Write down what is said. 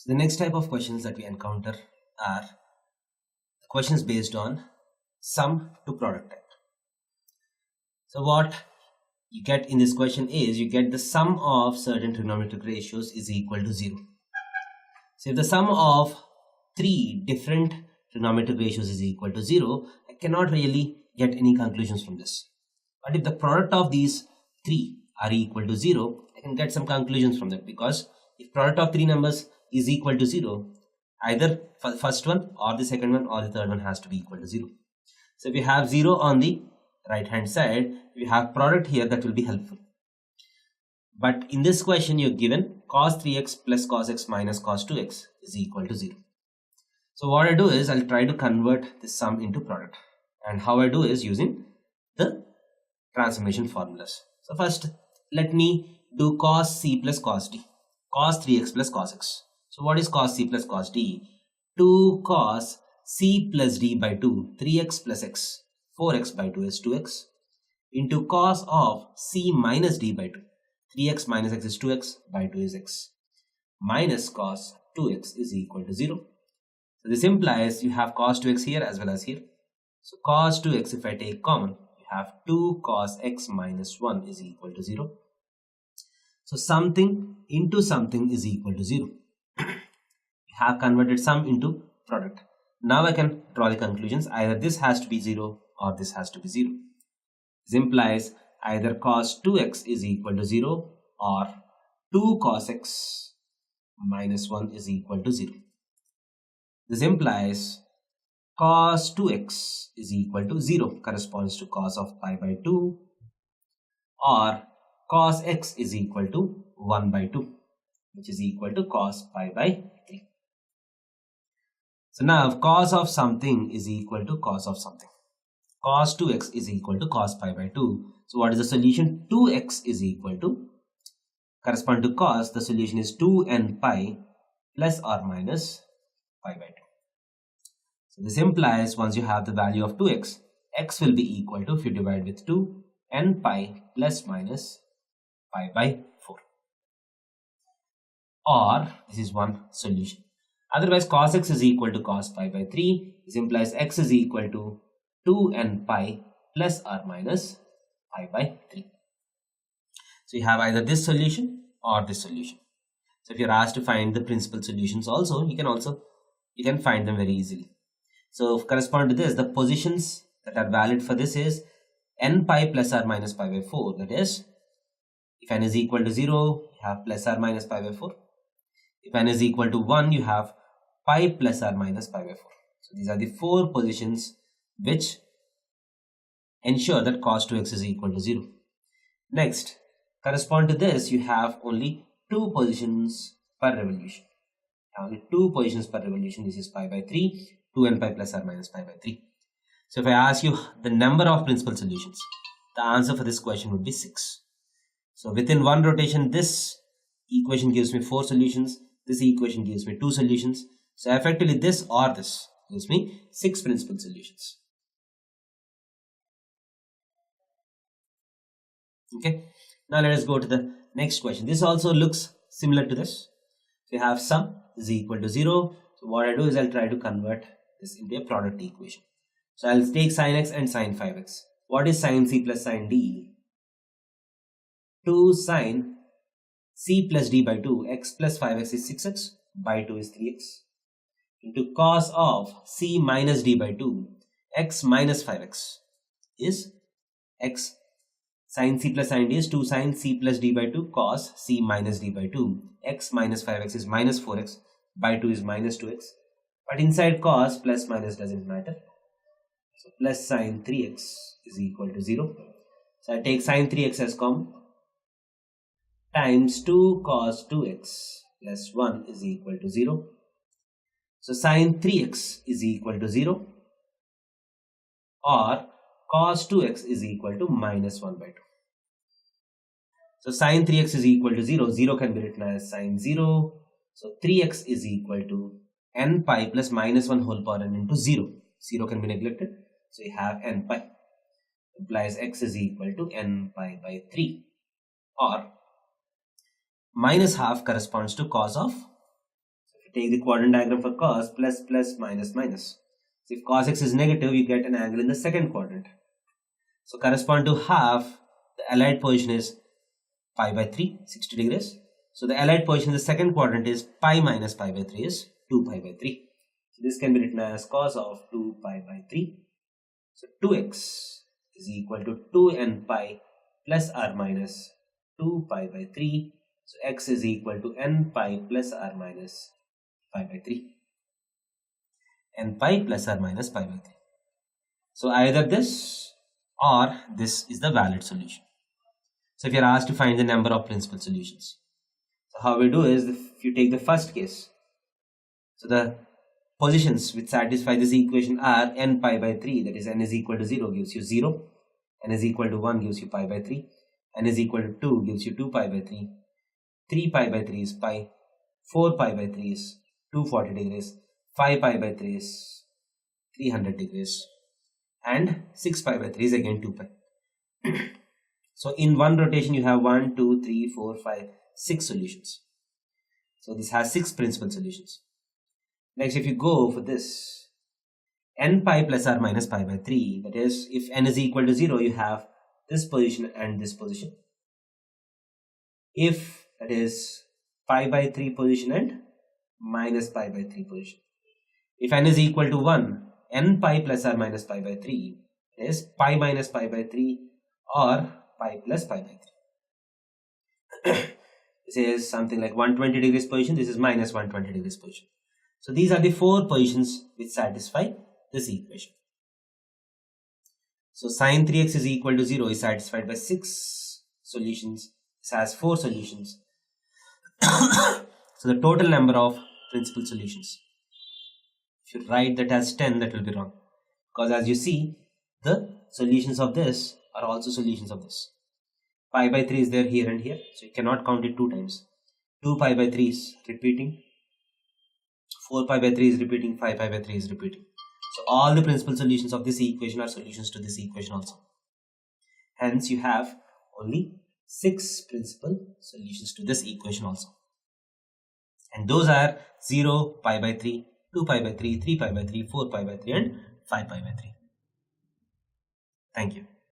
So the next type of questions that we encounter are questions based on sum to product type. So what you get in this question is you get the sum of certain trigonometric ratios is equal to 0. So if the sum of three different trigonometric ratios is equal to 0, I cannot really get any conclusions from this. But if the product of these three are equal to 0, I can get some conclusions from that, because if product of three numbers is equal to 0, either for the first one or the second one or the third one has to be equal to 0. So if you have 0 on the right hand side, you have product here, that will be helpful. But in this question you're given cos 3x plus cos x minus cos 2x is equal to 0. So what I do is I'll try to convert this sum into product, and how I do is using the transformation formulas. So first let me do cos c plus cos d, cos 3x plus cos x. So what is cos c plus cos d? 2 cos c plus d by 2, 3x plus x, 4x by 2 is 2x, into cos of c minus d by 2, 3x minus x is 2x, by 2 is x, minus cos 2x is equal to 0. So this implies you have cos 2x here as well as here. So cos 2x, if I take common, you have 2 cos x minus 1 is equal to 0. So something into something is equal to 0. You have converted sum into product. Now I can draw the conclusions. Either this has to be 0 or this has to be 0. This implies either cos 2x is equal to 0 or 2 cos x minus 1 is equal to 0. This implies cos 2x is equal to 0, corresponds to cos of pi by 2, or cos x is equal to 1 by 2, which is equal to cos pi by 3. So now if cos of something is equal to cos of something, cos 2x is equal to cos pi by 2. So what is the solution? 2x is equal to, correspond to cos, the solution is 2n pi plus or minus pi by 2. So this implies once you have the value of 2x, x will be equal to, if you divide with 2, n pi plus minus pi by 4. Or this is one solution. Otherwise cos x is equal to cos pi by 3. This implies x is equal to 2n pi plus or minus pi by 3. So you have either this solution or this solution. So if you're asked to find the principal solutions also, you can find them very easily. So correspond to this, the positions that are valid for this is n pi plus or minus pi by 4. That is, if n is equal to 0, you have plus or minus pi by 4. If n is equal to 1, you have pi plus or minus pi by 4. So these are the 4 positions which ensure that cos 2x is equal to 0. Next, correspond to this, you have only 2 positions per revolution. Only 2 positions per revolution. This is pi by 3, 2n pi plus or minus pi by 3. So if I ask you the number of principal solutions, the answer for this question would be 6. So within one rotation, this equation gives me 4 solutions. This equation gives me 2 solutions. So effectively this or this gives me 6 principal solutions. Okay. Now let us go to the next question. This also looks similar to this. So you have sum is equal to 0. So what I do is I'll try to convert this into a product equation. So I'll take sin x and sin 5x. What is sin c plus sin d? 2 sin c plus d by 2, x plus 5x is 6x, by 2 is 3x, into cos of c minus d by 2, x minus 5x is x. Sin c plus sin d is 2 sin c plus d by 2 cos c minus d by 2, x minus 5x is minus 4x, by 2 is minus 2x. But inside cos, plus minus doesn't matter. So plus sin 3x is equal to 0. So I take sin 3x as common, times 2 cos 2x plus 1 is equal to 0. So sin 3x is equal to 0, or cos 2x is equal to minus 1 by 2. So sin 3x is equal to 0. 0 can be written as sin 0. So 3x is equal to n pi plus minus 1 whole power n into 0. 0 can be neglected. So you have n pi. Implies x is equal to n pi by 3. Or minus half corresponds to cos of. So if you take the quadrant diagram for cos, plus, plus, minus, minus. So if cos x is negative, you get an angle in the second quadrant. So correspond to half, the allied position is pi by 3, 60 degrees. So the allied position in the second quadrant is pi minus pi by 3 is 2 pi by 3. So this can be written as cos of 2 pi by 3. So 2x is equal to 2n pi plus or minus 2 pi by 3. So x is equal to n pi plus or minus pi by 3. N pi plus or minus pi by 3. So either this or this is the valid solution. So if you are asked to find the number of principal solutions, so how we do is, if you take the first case, so the positions which satisfy this equation are n pi by 3, that is n is equal to 0 gives you 0, n is equal to 1 gives you pi by 3, n is equal to 2 gives you 2 pi by 3, 3 pi by 3 is pi, 4 pi by 3 is 240 degrees, 5 pi by 3 is 300 degrees, and 6 pi by 3 is again 2 pi. So in one rotation you have 1, 2, 3, 4, 5, 6 solutions. So this has 6 principal solutions. Next, if you go for this, n pi plus or minus pi by 3, that is, if n is equal to 0, you have this position and this position. If that is pi by 3 position and minus pi by 3 position. If n is equal to 1, n pi plus or minus pi by 3 is pi minus pi by 3 or pi plus pi by 3. This is something like 120 degrees position, this is minus 120 degrees position. So these are the 4 positions which satisfy this equation. So sin 3x is equal to 0 is satisfied by 6 solutions. This has 4 solutions. So the total number of principal solutions, if you write that as 10, that will be wrong, because as you see, the solutions of this are also solutions of this. Pi by 3 is there here and here, so you cannot count it 2 times. 2 pi by 3 is repeating, 4 pi by 3 is repeating, 5 pi by 3 is repeating. So all the principal solutions of this equation are solutions to this equation also. Hence you have only 6 principal solutions to this equation also. And those are 0, pi by 3, 2 pi by 3, 3 pi by 3, 4 pi by 3 and 5 pi by 3. Thank you.